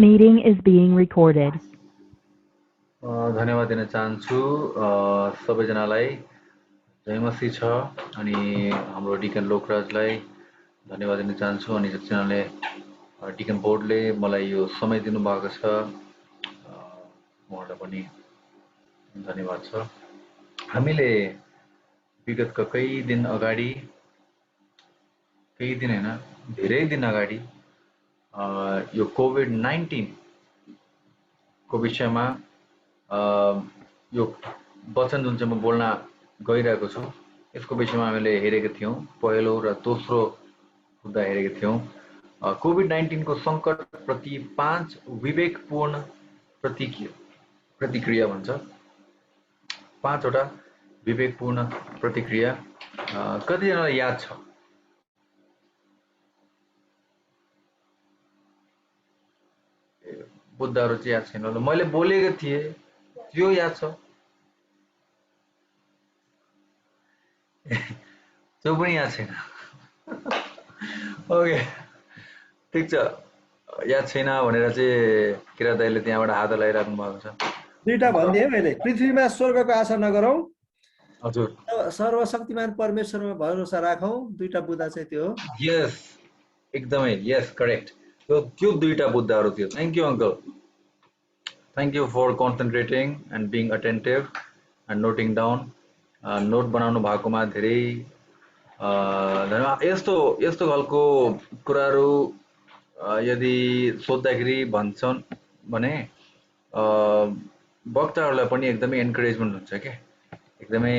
meeting is being recorded. धन्यवाद दिन चाहन्छु सबैजनालाई। जयमसी छ अनि हाम्रो डिकन लोकराजलाई धन्यवाद दिन चाहन्छु अनि जतिजनाले डिकन बोर्डले मलाई यो समय दिनुभएको छ उहाँलाई पनि धन्यवाद छ। हामीले विगतका केही दिन होइन धेरै दिन अगाडि यो कोभिड-19 को विषयमा यो वचन जुन चाहिँ म बोल्न गइरहेको छु यसको विषयमा हामीले हेरेका थियौं। पहिलो र दोस्रो मुद्दा हेरेका थियौं। कोभिड-19 को संकट प्रति 5 विवेकपूर्ण प्रतिक्रिया भन्छ। 5 वटा विवेकपूर्ण प्रतिक्रिया कतिजनालाई याद छ? मुद्दाहरु चाहिँ याद छैन होला। मैले बोलेको थिए त्यो याद छ? त्यो पनि याद छैन। ओके ठीक छ, याद छैन भनेर चाहिँ किरा दाइले त्यहाँबाट हात लगाइराख्नु भएको छ। दुईटा भन्दिए मैले, पृथ्वीमा स्वर्गको आशा नगरौं, हजुर, सर्वशक्तिमान परमेश्वरमा भरोसा राखौं। दुईटा बुँदा चाहिँ त्यो हो। यस एकदमै यस करेक्ट। त्यो दुईटा बुँदाहरु थियो। Thank you uncle. Thank you for concentrating and being attentive and noting down. Note बनाउनु भएकोमा धेरै धन्यवाद। यस्तो खालको कुराहरु यदि सोध्दाखेरि भन्छन् भने वक्ताहरुलाई पनि एकदमै एन्करेजमेन्ट हुन्छ के, एकदमै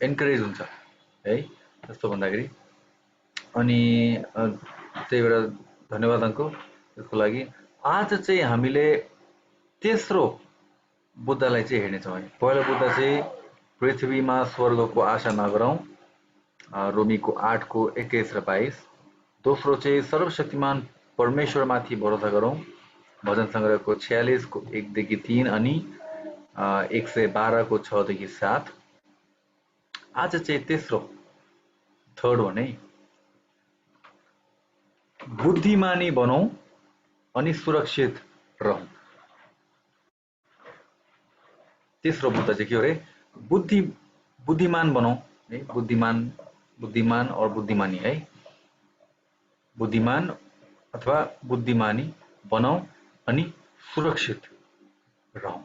एन्करेज हुन्छ है जस्तो भन्दाखेरि। अनि त्यही भएर धन्यवाद अंकल त्यसको लागि। आज चाहिँ हामीले तेस्रो बुँदालाई चाहिँ हेर्नेछौँ। पहिलो बुँदा चाहिँ पृथ्वीमा स्वर्गको आशा नगरौं, रोमीको 8 को 21 र 22। दोस्रो चाहिँ सर्वशक्तिमान परमेश्वरमाथि भरोसा गरौं, भजन संग्रहको 46 को 1 देखि 3 अनि 112 को 6 देखि 7। आज चाहिँ तेस्रो थर्ड भने बुद्धिमानी बनौं अनि सुरक्षित रहौं। तेस्रो बुद्धा चाहिँ के हो रे? बुद्धिमान बनौं है, बुद्धिमान और बुद्धिमानी है। बुद्धिमान अथवा बुद्धिमानी बनौं अनि सुरक्षित रहौं,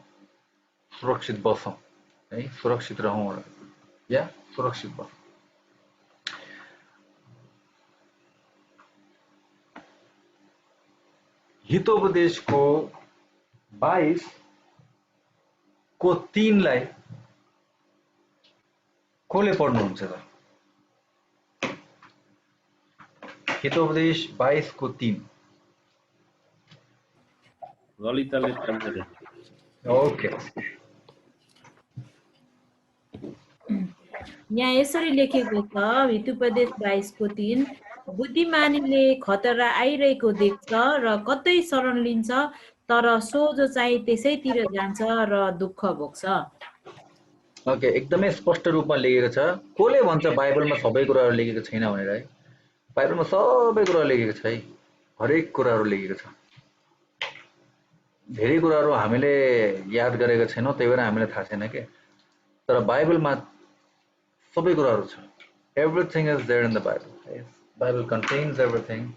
सुरक्षित बसौं है, सुरक्षित रहौं या सुरक्षित बसौं। हितोपदेशको 22 को 3 लाई कसले पढ्नुहुन्छ त? हितोपदेश 22 को 3। ललिताले पढ्दैन। ओके। यहाँ यसरी लेखेको छ, हितोपदेश 22 को 3, बुद्धिमानीले खतरा आइरहेको देख्छ र कतै शरण लिन्छ, तर सोझो चाहिँ त्यसैतिर जान्छ र दुःख भोग्छ। ओके, एकदमै स्पष्ट रूपमा लेखेको छ। कसले भन्छ बाइबलमा सबै कुराहरु लेखेको छैन भनेर है? बाइबलमा सबै कुराहरु लेखेको छ है, हरेक कुराहरु लेखेको छ। धेरै कुराहरु हामीले याद गरेका छैनौं, त्यही भएर हामीलाई थाहा छैन के, तर बाइबलमा सबै कुराहरु छ। Everything is there in the Bible. Bible contains everything.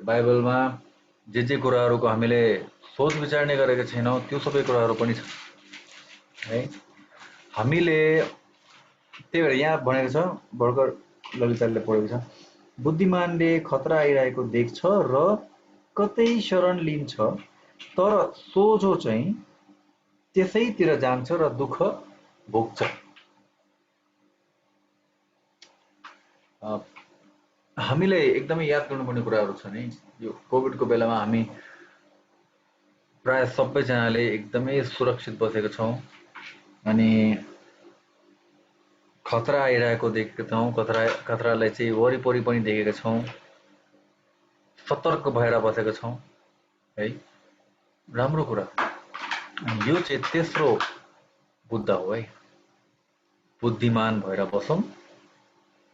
बाइबलमा जे कुराहरुको हामीले सोच विचार नै गरेका छैनौं त्यो सबै कुराहरु पनि छ है। हामीले त्यही भएर यहाँ भनेको छ, भर्खर ललिताले पढेको छ, बुद्धिमानले खतरा आइरहेको देख्छ र कतै शरण लिन्छ, तर सोझो चाहिँ त्यसैतिर जान्छ र दुःख भोग्छ। हामीले एकदमै याद गर्नुपर्ने कुराहरु छन् है। यो कोभिडको बेलामा हामी प्राय सबैजनाले एकदमै सुरक्षित बसेका छौं अनि खतरा आइरहेको देखेका छौं, खतरालाई चाहिँ वरिपरि पनि देखेका छौं, सतर्क भएर बसेका छौं है। राम्रो कुरा। यो चाहिँ तेस्रो बुद्धा हो है। बुद्धिमान भएर बसौं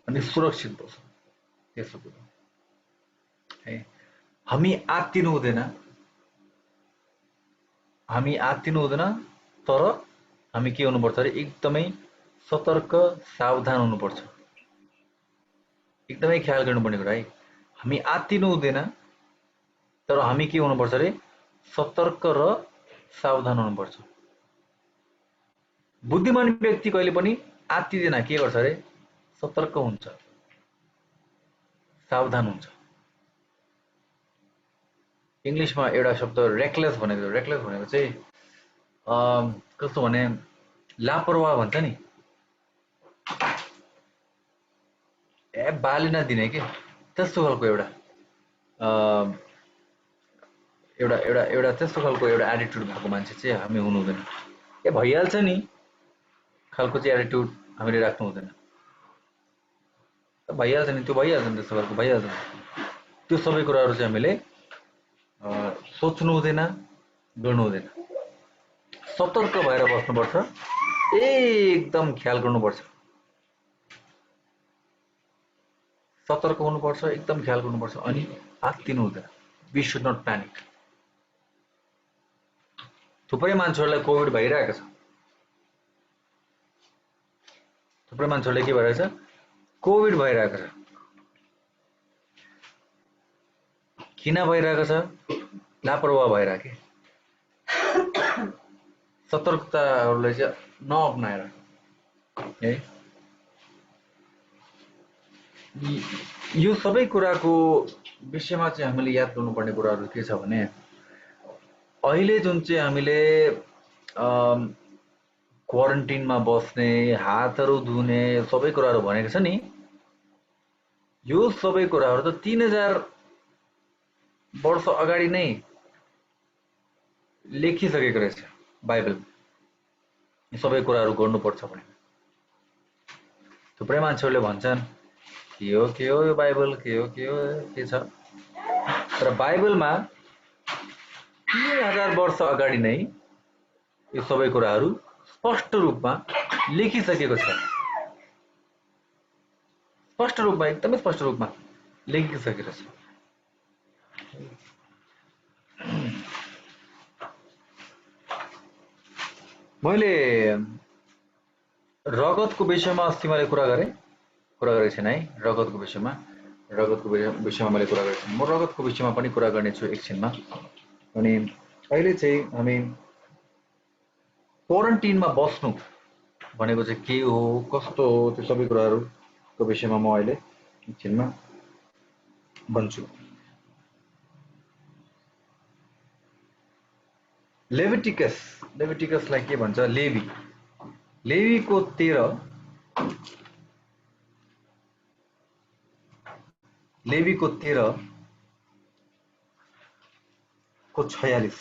अनि सुरक्षित बसौं, तेस्रो बुद्धा है। हामी आत्तिनु हुँदैन, तर हामी के हुनुपर्छ अरे एकदमै सतर्क सावधान हुनुपर्छ। एकदमै ख्याल गर्नुपर्ने कुरा है। हामी आत्तिनु हुँदैन, तर हामी के हुनुपर्छ अरे सतर्क र सावधान हुनुपर्छ। बुद्धिमान व्यक्ति कहिले पनि आत्तिदैन, के गर्छ अरे सतर्क हुन्छ, सावधान हुन्छ। इङ्ग्लिसमा एउटा शब्द रेकलेस भनेको, रेकलेस भनेको चाहिँ कस्तो भने लापरवाह भन्छ नि, बाली नदिने के त्यस्तो खालको एउटा एउटा एउटा एउटा त्यस्तो खालको एउटा एटिट्युड भएको मान्छे चाहिँ हामी हुनु हुँदैन। भइहाल्छ नि खालको चाहिँ एटिट्युड हामीले राख्नु हुँदैन। भइहाल्छ नि, त्यो भइहाल्छ नि, त्यस्तो खालको भइहाल्छ नि। त्यो सबै कुराहरू चाहिँ हामीले सोच्नु हुँदैन, गर्नु हुँदैन। सतर्क भएर बस्नुपर्छ, एकदम ख्याल गर्नुपर्छ, सतर्क हुनुपर्छ, एकदम ख्याल गर्नुपर्छ। अनि आत्तिनु हुँदैन। We should not panic. थुप्रै मान्छेहरूलाई कोभिड भइरहेको छ, थुप्रै मान्छेहरूलाई के भइरहेछ, कोभिड भइरहेको छ। किन भइरहेको छ? लापरवाह भइरहेको, सतर्कताहरूलाई चाहिँ नअप्नाएर है। यो सबै कुराको विषयमा चाहिँ हामीले याद गर्नुपर्ने कुराहरू के छ भने, अहिले जुन चाहिँ हामीले क्वारेन्टिनमा बस्ने, हातहरू धुने सबै कुराहरू भनेको छ नि, यो सबै कुराहरू त 3000 वर्ष अगाडि नै लेखिसकेको रहेछ बाइबल। यो सबै कुराहरू गर्नुपर्छ भने थुप्रै मान्छेहरूले भन्छन् के हो यो बाइबल, के हो के छ। तर बाइबलमा 3000 वर्ष अगाडि नै यो सबै कुराहरू स्पष्ट रूपमा लेखिसकेको छ। स्पष्ट रूपमा, एकदमै स्पष्ट रूपमा लेखिसकेको छ। मैले रगतको विषयमा अस्ति मैले कुरा गरेको छैन है। रगतको विषयमा मैले कुरा गरेको छु। म रगतको विषयमा पनि कुरा गर्नेछु एकछिनमा। अनि अहिले चाहिँ हामी क्वारेन्टिनमा बस्नु भनेको चाहिँ के हो, कस्तो हो, त्यो सबै कुराहरूको विषयमा म अहिले एकछिनमा भन्छु। लेभिटिकसलाई के भन्छ? लेवीको 13 को 46।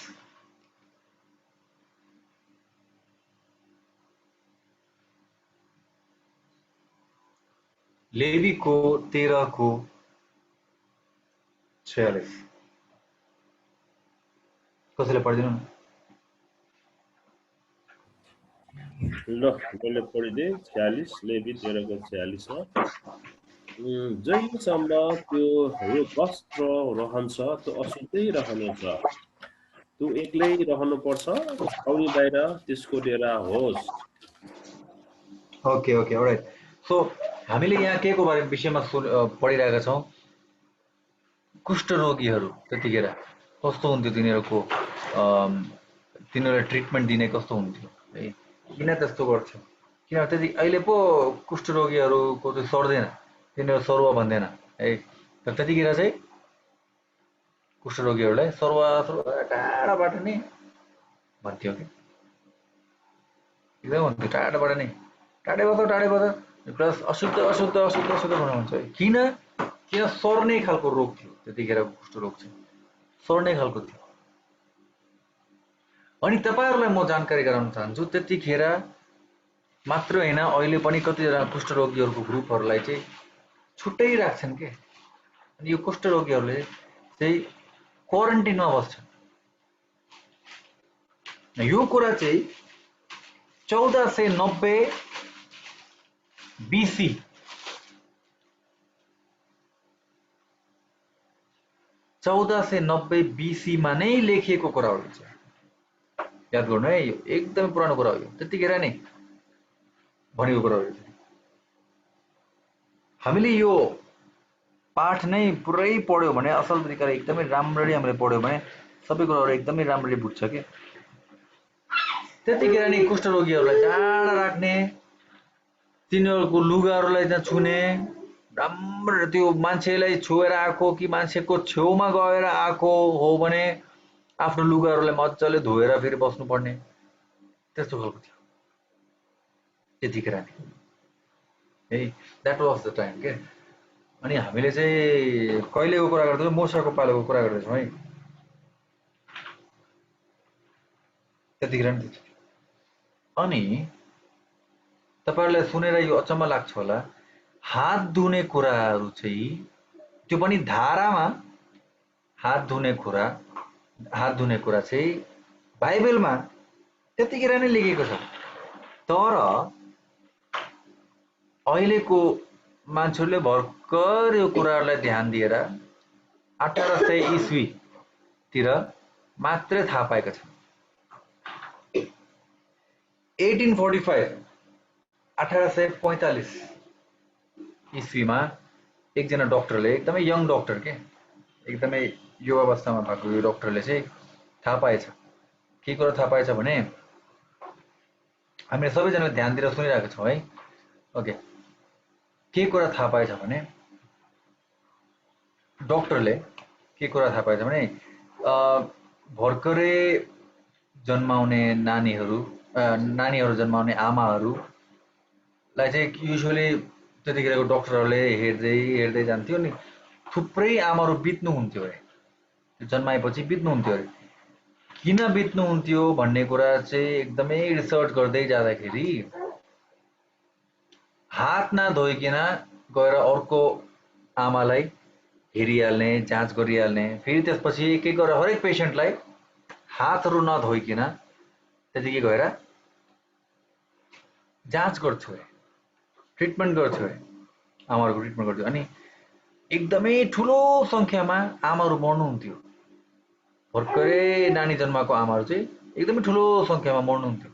लेवीको 13 को 46 कसैले पढिदिनु न। ल मैले पढिदिएँ। 46 लेवी 13 को 46 हो। जहिलेसम्म त्यो वस्त्र रहन्छ त्यो अशुद्धै रहनेछ, त्यो एक्लै रहनुपर्छ, छाउनी बाहिर त्यसको डेरा होस्। Okay all right. सो हामीले यहाँ के को विषयमा पढिरहेका छौँ? कुष्ठरोगीहरू त्यतिखेर कस्तो हुन्थ्यो, तिनीहरूलाई ट्रिटमेन्ट दिने कस्तो हुन्थ्यो है, किन त्यस्तो गर्छ? किन त्यति अहिले पो कुष्ठरोगीहरूको चाहिँ सर्दैन, तिनीहरू सरुवा भन्दैन है। तर त्यतिखेर चाहिँ कुष्ठरोगीहरूलाई सरुवा टाढाबाट नै भन्थ्यो कि, एकदम भन्थ्यो टाढाबाट नै, टाढैबाट प्लस अशुद्ध भन्नुहुन्छ। किन सर्ने खालको रोग थियो त्यतिखेरको कुष्ठरोग चाहिँ, सर्ने खालको थियो। अनि तपाईहरुलाई म जानकारी गराउन चाहन्छु, त्यतिखेर मात्र हैन अहिले पनि कतिजना कुष्ठरोगीहरूको ग्रुपहरूलाई चाहिँ छुट्टै राख्छन् के। अनि यो कुष्ठरोगीहरूले चाहिँ क्वारेन्टिनमा बस्छन्। यो कुरा चाहिँ 1490 BC 1490 BC मा नै लेखिएको कुराहरू छ। याद गर्नु है, यो एकदमै पुरानो कुरा हो। यो त्यतिखेर नै भनेको कुराहरू छ। हामीले यो पाठ नै पुरै पढ्यो भने, असल तरिकाले एकदमै राम्ररी हामीले पढ्यो भने सबै कुराहरू एकदमै राम्ररी बुझ्छ के। त्यतिखेर नै कुष्ठरोगीहरूलाई टाढा राख्ने, तिनीहरूको लुगाहरूलाई त्यहाँ छुने, राम्रो त्यो मान्छेलाई छोएर आएको कि मान्छेको छेउमा गएर आएको हो भने आफ्नो लुगाहरूलाई मजाले धोएर फेरि बस्नुपर्ने, त्यस्तो खालको थियो त्यतिखेर नै है। द्याट वाज द टाइम के। अनि हामीले चाहिँ कहिलेको कुरा गर्दैछौँ? मोसाको पालोको कुरा गर्दैछौँ है। त्यतिखेर नि थियो। अनि तपाईहरुलाई सुनेर यो अचम्म लाग्छ होला, हात धुने कुराहरू चाहिँ त्यो पनि धारामा हात धुने कुरा चाहिँ बाइबलमा त्यतिखेर नै लेखेको छ। तर अहिलेको मान्छेहरूले भर्खर यो कुराहरूलाई ध्यान दिएर 1800 ईस्वीतिर मात्रै थाहा पाएका छन्। 1845 ईस्वीमा एकजना डाक्टरले, एकदमै यङ डाक्टर के, एकदमै युवावस्थामा भएको यो डाक्टरले चाहिँ थाहा पाएछ। के कुरा थाहा पाएछ भने, हामीले सबैजना ध्यान दिएर सुनिरहेका छौँ है। ओके, के कुरा थाहा पाएछ भने, डाक्टरले के कुरा थाहा पाएछ भने भर्खरै जन्माउने नानीहरू जन्माउने आमाहरूलाई चाहिँ युजुअली त्यतिखेरको डाक्टरहरूले हेर्दै जान्थ्यो नि, थुप्रै आमाहरू बित्नुहुन्थ्यो अरे, जन्माएपछि बित्नुहुन्थ्यो अरे। किन बित्नुहुन्थ्यो भन्ने कुरा चाहिँ एकदमै रिसर्च गर्दै जाँदाखेरि हात नधोइकन गएर अर्को आमालाई हेरिहाल्ने, जाँच गरिहाल्ने, फेरि त्यसपछि एक एक गरेर हरेक पेसेन्टलाई हातहरू नधोइकन त्यतिकै गएर जाँच गर्थ्यो अरे, ट्रिटमेन्ट गर्थ्यो अरे, आमाहरूको ट्रिटमेन्ट गर्थ्यो। अनि एकदमै ठुलो सङ्ख्यामा आमाहरू मर्नुहुन्थ्यो। भर्खरै नानी जन्माएको आमाहरू चाहिँ एकदमै ठुलो सङ्ख्यामा मर्नुहुन्थ्यो।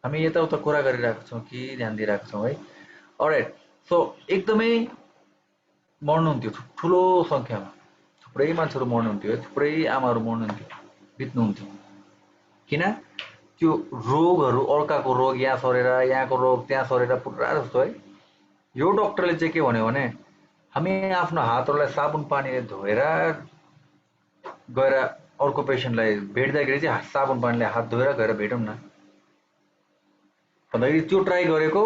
हामी यताउता कुरा गरिरहेको छौँ कि ध्यान दिइरहेको छौँ है। अलराइट, सो एकदमै मर्नुहुन्थ्यो ठुलो सङ्ख्यामा, थुप्रै मान्छेहरू मर्नुहुन्थ्यो, थुप्रै आमाहरू मर्नुहुन्थ्यो, बित्नुहुन्थ्यो। किन? त्यो रोगहरू, अर्काको रोग यहाँ सरेर, यहाँको रोग त्यहाँ सरेर पुरा जस्तो है। यो डाक्टरले चाहिँ के भन्यो भने, हामी आफ्नो हातहरूलाई साबुन पानीले धोएर गएर अर्को पेसेन्टलाई भेट्दाखेरि चाहिँ साबुन पानीले हात धोएर गएर भेटौँ न भन्दाखेरि त्यो ट्राई गरेको,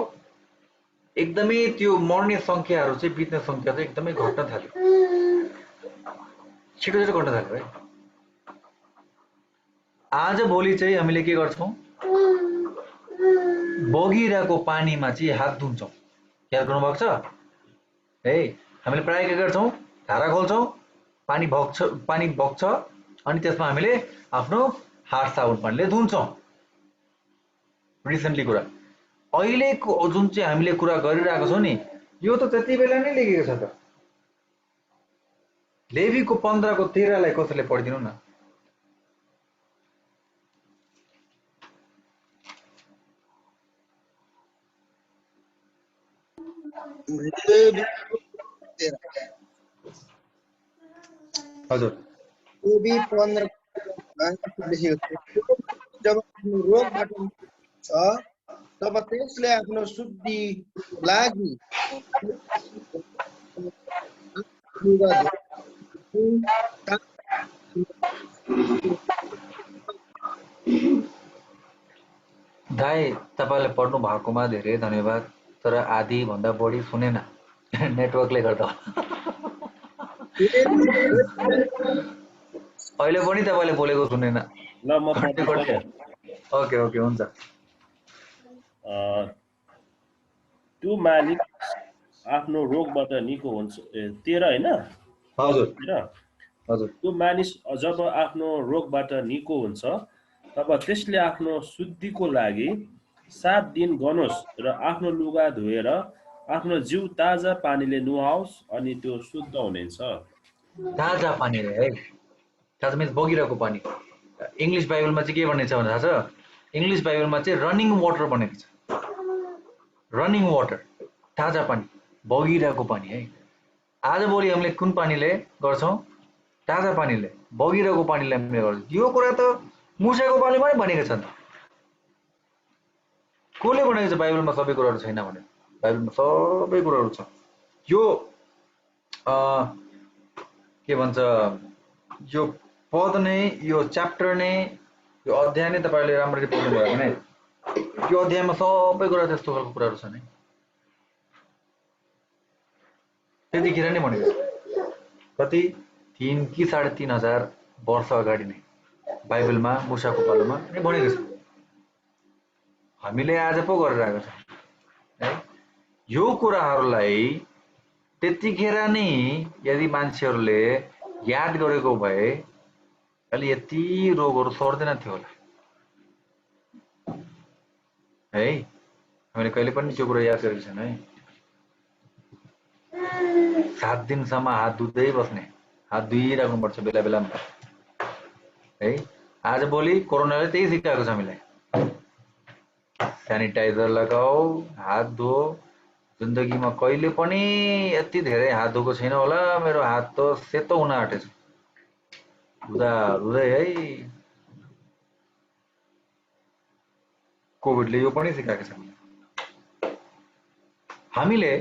एकदमै त्यो मर्ने सङ्ख्याहरू चाहिँ, बित्ने सङ्ख्या चाहिँ एकदमै घट्न थाल्यो, छिटो घट्न थाल्यो है। आज भोलि चाहिँ हामीले के गर्छौँ, बगिरहेको पानीमा चाहिँ हात धुन्छौँ। याद गर्नुभएको छ है? हामीले प्रायः के गर्छौँ, धारा खोल्छौँ, पानी बग्छ अनि त्यसमा हामीले आफ्नो हात साबुन पानीले धुन्छौँ। रिसेन्टली कुरा, अहिलेको जुन चाहिँ हामीले कुरा गरिरहेको छौँ नि, यो त त्यति बेला नै लेखेको छ त। लेवीको 15को 13लाई कसैले पढिदिनु न। हजुर, लेवी 15 जब रोगबाट छ तब त्यसले आफ्नो शुद्धि लागि दाइ तपाईँले पढ्नु भएकोमा धेरै धन्यवाद, तर आधी भन्दा बढी सुनेन, नेटवर्कले गर्दा। अहिले पनि तपाईँले बोलेको सुनेन। ल म पढ्छु। ओके ओके, हुन्छ। त्यो मानिस आफ्नो रोगबाट निको हुन्छ। 13 हैन? हजुर हजुर। त्यो मानिस जब आफ्नो रोगबाट निको हुन्छ तब त्यसले आफ्नो शुद्धिको लागि 7 दिन गनोस् र आफ्नो लुगा धोएर आफ्नो जिउ ताजा पानीले नुहाओस् अनि त्यो शुद्ध हुनेछ। ताजा पानीले है ताजा मिन्स बगिरहेको पानी इङ्ग्लिस बाइबलमा चाहिँ के भन्ने छ भने थाहा छ इङ्ग्लिस बाइबलमा चाहिँ रनिङ वाटर भनेको छ रनिङ वाटर ताजा पानी बगिरहेको पानी है आजभोलि हामीले कुन पानीले गर्छौँ ताजा पानीले बगिरहेको पानीले हामीले गर्छौँ यो कुरा त मुसाको पानीमा नै भनेको छ नि कसले भनेको छ बाइबलमा सबै कुराहरू छैन भने बाइबलमा सबै कुराहरू छ यो के भन्छ यो पद नै यो च्याप्टर नै यो अध्याय नै तपाईँले राम्ररी पढ्नु भयो भने यो अध्यायमा सबै कुरा त्यस्तो खालको कुराहरू छन् है त्यतिखेर नै भनेको छ कति 3 कि 3,500 वर्ष अगाडि नै बाइबलमा मुसाको पालोमा नै भनेको छ हामीले आज पो गरेर आएको छ है यो कुराहरूलाई त्यतिखेर नै यदि मान्छेहरूले याद गरेको भए अलि यति रोगहरू सर्दैन थियो होला है हामीले कहिले पनि त्यो कुरा याद गरेको छैन है 7 दिनसम्म हात धुँदै बस्ने हात धुइराख्नुपर्छ बेला बेलामा है आजभोलि कोरोनाले त्यही सिकाएको छ हामीलाई सैनिटाइजर लगाओ हात धो जिन्दगीमा कहिले पनि यति धेरै हात धोएको छैन होला मेरो हात त सेतो हुन आँटेछ धुँदा धुँदै है कोभिडले यो पनि सिकाएको छ हामीले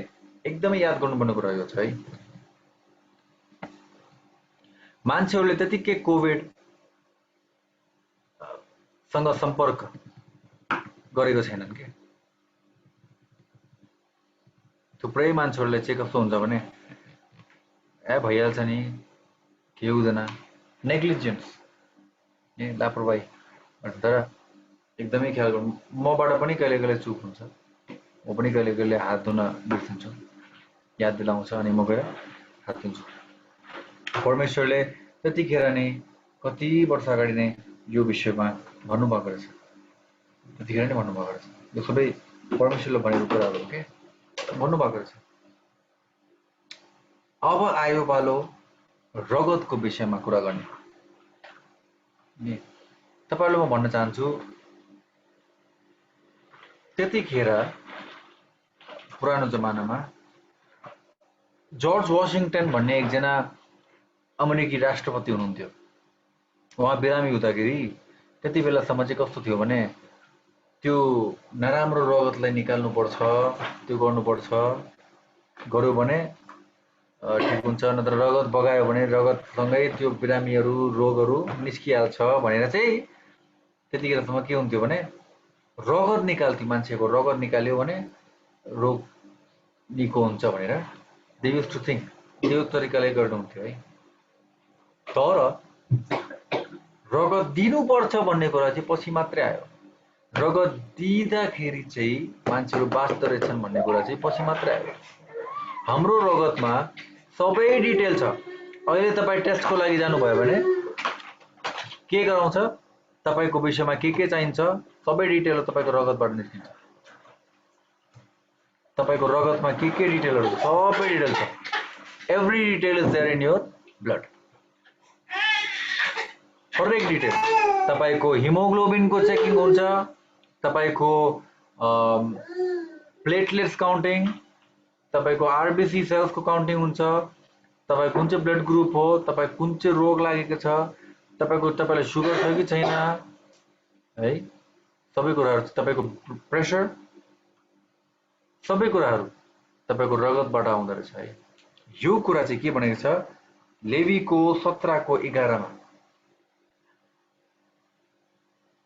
एकदमै याद गर्नुपर्ने कुरा यो छ है मान्छेहरूले त्यतिकै कोभिड सँग सम्पर्क गरेको छैनन् के थुप्रै मान्छेहरूले चाहिँ कस्तो हुन्छ भने ए भइहाल्छ नि के हुँदैन नेग्लिजेन्स ए लापरवाही तर एकदमै ख्याल गर्नु मबाट पनि कहिले कहिले चुक हुन्छ म पनि कहिले कहिले हात धुन बिर्सिन्छु याद दिलाउँछ अनि म गएर हात धुन्छु परमेश्वरले त्यतिखेर नै कति वर्ष अगाडि नै यो विषयमा भन्नुभएको रहेछ त्यतिखेर नै भन्नुभएको रहेछ यो सबै परमेश्वरले भनेको कुराहरू हो के भन्नुभएको रहेछ अब आयो पालो रगतको विषयमा कुरा गर्ने तपाईहरुलाई म भन्न चाहन्छु त्यतिखेर पुरानो जमानामा जर्ज वाशिङटन भन्ने एकजना अमेरिकी राष्ट्रपति हुनुहुन्थ्यो उहाँ बिरामी हुँदाखेरि त्यति बेलासम्म चाहिँ कस्तो थियो भने त्यो नराम्रो रगतलाई निकाल्नु पर्छ त्यो गर्नु पर्छ गर्यो भने ठीक हुन्छ नत्र रगत बगायो भने रगतसँगै त्यो बिरामीहरू रोगहरू निस्किहाल्छ भनेर चाहिँ त्यतिखेरसम्म के हुन्थ्यो भने रगत निकाल्थ्यो मान्छेको रगत निकाल्यो भने रोग निको हुन्छ भनेर दे युज टु थिंक त्यो तरिकाले गर्नुहुन्थ्यो है तर रगत दिनुपर्छ भन्ने कुरा चाहिँ पछि मात्रै आयो रगत दिँदाखेरि चाहिँ मान्छेहरू बाँच्दो रहेछन् भन्ने कुरा चाहिँ पछि मात्रै आयो हाम्रो रगतमा सबै डिटेल छ अहिले तपाईं टेस्टको लागि जानुभयो भने के गराउँछ तपाईको विषयमा के चाहिन्छ सबै डिटेल तपाईको रगतबाट निस्किन्छ तपाईको रगतमा के डिटेलहरु सबै डिटेल छ every detail is there in your blood हरेक डिटेल तपाईको हिमोग्लोबिनको चेकिङ हुन्छ तपाईको प्लेटलेट्स काउन्टिङ तपाईको आरबीसी सेल्स को काउन्टिङ हुन्छ तपाई कुन चाहिँ ब्लड ग्रुप हो तपाई कुन चाहिँ रोग लागेको छ तपाईलाई सुगर छ कि छैन है सबै कुराहरु तपाईको प्रेशर सबै कुराहरु तपाईको रगतबाट आउँदै रहेछ है यो कुरा चाहिँ के भनेको छ लेवीको 17 को 11 मा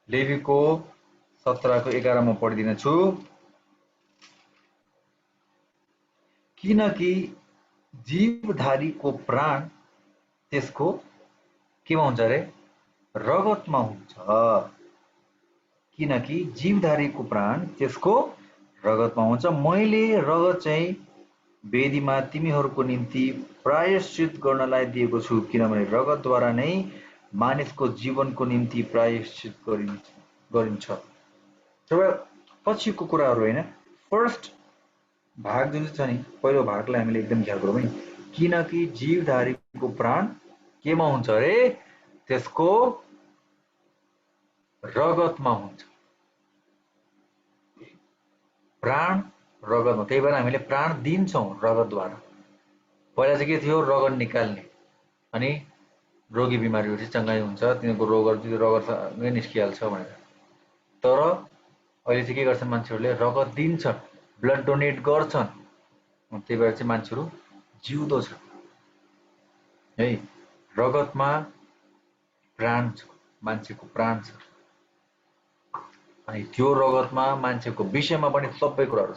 लेवीको 17 को 11 मा पढिदिन छु किनकि जीवधारीको प्राण त्यसको केमा हुन्छ रे रगतमा हुन्छ किनकि जीवधारीको प्राण त्यसको रगतमा हुन्छ मैले रगत चाहिँ वेदीमा तिमीहरूको निम्ति प्रायश्चित गर्नलाई दिएको छु किनभने रगतद्वारा नै मानिसको जीवनको निम्ति प्रायश्चित गरिन्छ तब पछिको कुराहरु हैन फर्स्ट भाग जुन छ नि पहिलो भागलाई हामीले एकदम ख्याल गरौँ है किनकि जीवधारी को प्राण केमा हुन्छ अरे त्यसको रगतमा हुन्छ प्राण रगतमा त्यही भएर हामीले प्राण दिन्छौं रगतद्वारा पहिला चाहिँ के थियो रगत निकाल्ने अनि रोगी बिमारीहरू चाहिँ चंगाई हुन्छ तिनीको रोगहरु चाहिँ रगतसँगै निस्किहाल्छ भनेर तर अहिले चाहिँ के गर्छन् मान्छेहरूले रगत दिन्छन् ब्लड डोनेट गर्छन् त्यही भएर चाहिँ मान्छेहरू जिउँदो छ है रगतमा प्राण छ मान्छेको प्राण छ अनि त्यो रगतमा मान्छेको विषयमा पनि सबै कुराहरु छ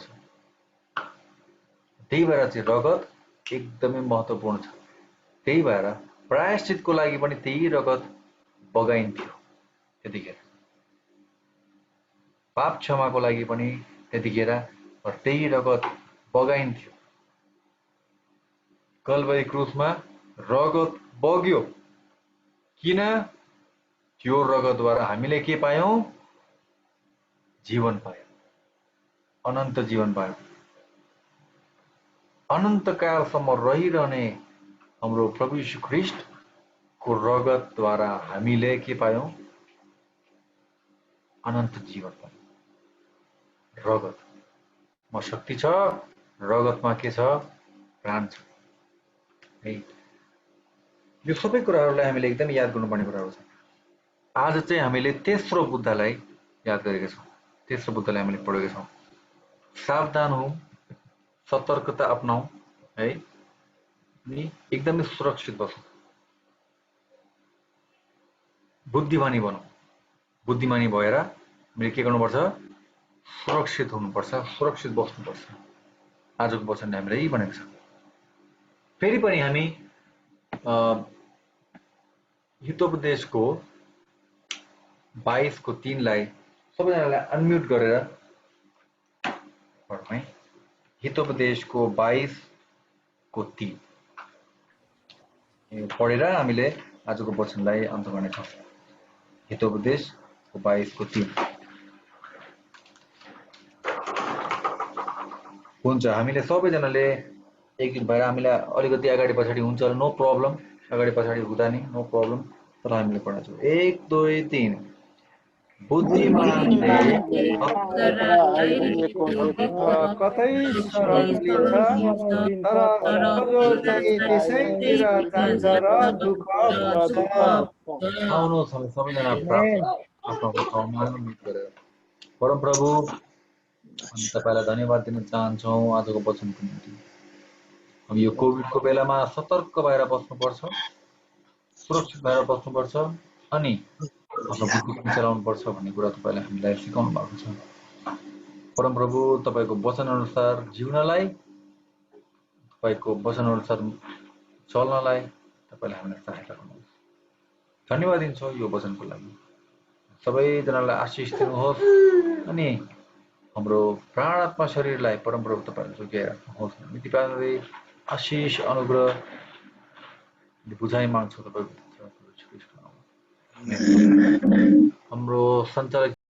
त्यही भएर चाहिँ रगत एकदमै महत्त्वपूर्ण छ त्यही भएर प्रायश्चितको लागि पनि त्यही रगत बगाइन्थ्यो त्यतिखेर पाप क्षमाको लागि पनि त्यतिखेर त्यही रगत बगाइन्थ्यो कल्वरी क्रुसमा रगत बग्यो किन त्यो रगतद्वारा हामीले के पायौं जीवन पायौं अनन्त जीवन पायौं अनन्त कालसम्म रहिरहने हाम्रो प्रभु यीशु ख्रीष्ट को रगतद्वारा हामीले के पायौं अनन्त जीवन पायौं रगतमा शक्ति छ रगतमा के छ प्राण छ है यो सबै कुराहरुलाई हामीले एकदम याद गर्नुपर्ने कुराहरु छ आज चाहिँ हामीले तेस्रो बुद्धलाई याद गरेका छौं तेस्रो बुद्धलाई हामीले पढेका छौं सावधान हौं सतर्कता अपनाऊ है अनि एकदमै सुरक्षित बसौं बुद्धिमानी बनौं बुद्धिमानी भएर हामीले के गर्नुपर्छ सुरक्षित हुनुपर्छ सुरक्षित बस्नुपर्छ आजको वचनले हामीलाई यही भनेको छ फेरि पनि हामी हितोपदेशको 22 को 3 लाई सबैजनालाई अनम्युट गरेर पढौं है हितोपदेशको 22 को 3 पढेर हामीले आजको वचनलाई अन्त गर्नेछौं हितोपदेशको 22 को 3 हुन्छ हामीले सबैजनाले एक भएर हामीलाई अलिकति अगाडि पछाडी हुन्छ नो प्रब्लम अगाडि पछाडी हुँदा नि नो प्रब्लम तर हामीले पढ्न छौं 1 2 3 बुद्धिमानले कतै शरण लिन्छ तर जो चाहिँ त्यसैतिर जान्छ र दुःख पर्छ आउनुहोस् हामी सबैजना आफ्नो ठाउँमा मिट गरेर परम प्रभु हामी तपाईलाई धन्यवाद दिन चाहन्छौं आजको वचनको निम्ति हामी यो कोभिडको बेलामा सतर्क भएर बस्नुपर्छ सुरक्षित भएर बस्नुपर्छ अनि आफ्नो बुद्धि चलाउनु पर्छ भन्ने कुरा तपाईले हामीलाई सिकाउनु भएको छ परम प्रभु तपाईको वचन अनुसार जिउनलाई तपाईको वचन अनुसार चल्नलाई तपाईले हामीलाई सहायता गर्नुहोस् धन्यवाद दिन्छौं यो वचनको लागि सबैजनालाई आशिष दिनुहोस् अनि हाम्रो प्राण आत्मा शरीरलाई परम प्रभु तपाईले जोगाएर राख्नुहोस् मिति पार्दै आशिष अनुग्रह बुझाइ माग्छौं तपाईको हाम्रो सञ्चालक